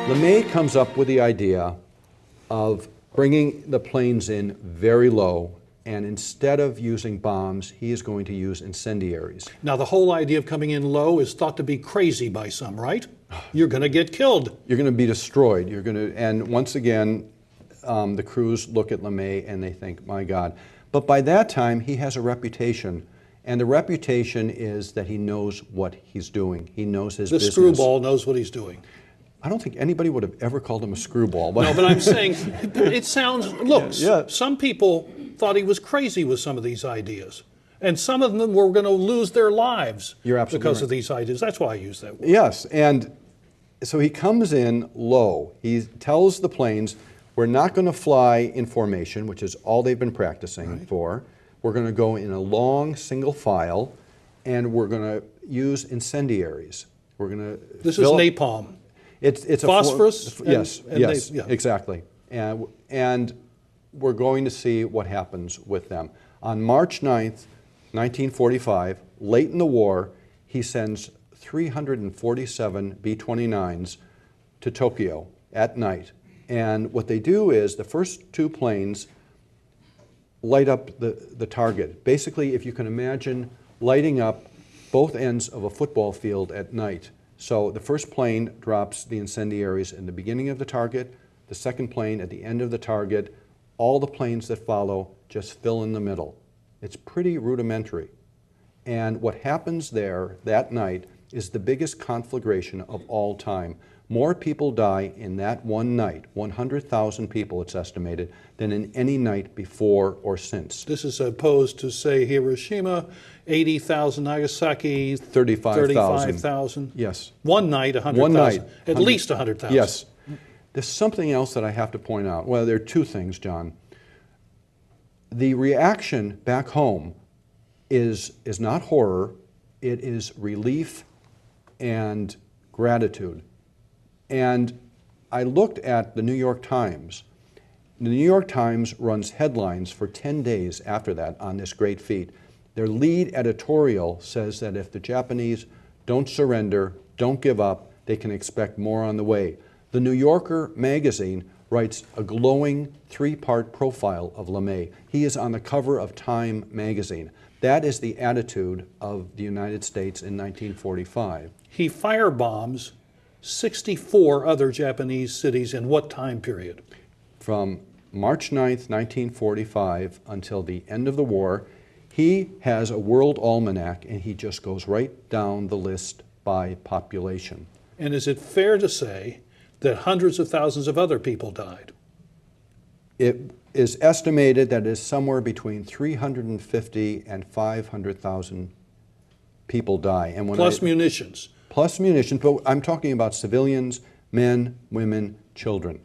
LeMay comes up with the idea of bringing the planes in very low, and instead of using bombs, he is going to use incendiaries. Now, the whole idea of coming in low is thought to be crazy by some, right? You're going to get killed. You're going to be destroyed. You're going to, and once again, the crews look at LeMay and they think, my God. But by that time, he has a reputation, and the reputation is that he knows what he's doing. He knows his business. The screwball knows what he's doing. I don't think anybody would have ever called him a screwball. But no, but I'm saying, it sounds, look, yeah. Some people thought he was crazy with some of these ideas. And some of them were going to lose their lives because of these ideas. That's why I use that word. Yes, and so he comes in low. He tells the planes, we're not going to fly in formation, which is all they've been practicing for. We're going to go in a long single file, and we're going to use incendiaries. We're going to This is napalm. It's phosphorus? Yes, exactly. And we're going to see what happens with them. On March 9th, 1945, late in the war, he sends 347 B-29s to Tokyo at night. And what they do is the first two planes light up the target. Basically, if you can imagine lighting up both ends of a football field at night. So the first plane drops the incendiaries in the beginning of the target, the second plane at the end of the target. All the planes that follow just fill in the middle. It's pretty rudimentary. And what happens there that night is the biggest conflagration of all time. More people die in that one night, 100,000 people it's estimated, than in any night before or since. This is opposed to, say, Hiroshima, 80,000, Nagasaki, 35,000. Yes. One night, 100,000. One night. At least 100,000. Yes. There's something else that I have to point out. Well, there are two things, John. The reaction back home is not horror, it is relief and gratitude. And I looked at the New York Times. The New York Times runs headlines for 10 days after that on this great feat. Their lead editorial says that if the Japanese don't surrender, don't give up, they can expect more on the way. The New Yorker magazine writes a glowing three-part profile of LeMay. He is on the cover of Time magazine. That is the attitude of the United States in 1945. He firebombs 64 other Japanese cities in what time period? From March 9th, 1945 until the end of the war. He has a world almanac and he just goes right down the list by population. And is it fair to say that hundreds of thousands of other people died? It is estimated that it is somewhere between 350 and 500,000 people die. And when munitions. Plus munitions, but I'm talking about civilians, men, women, children.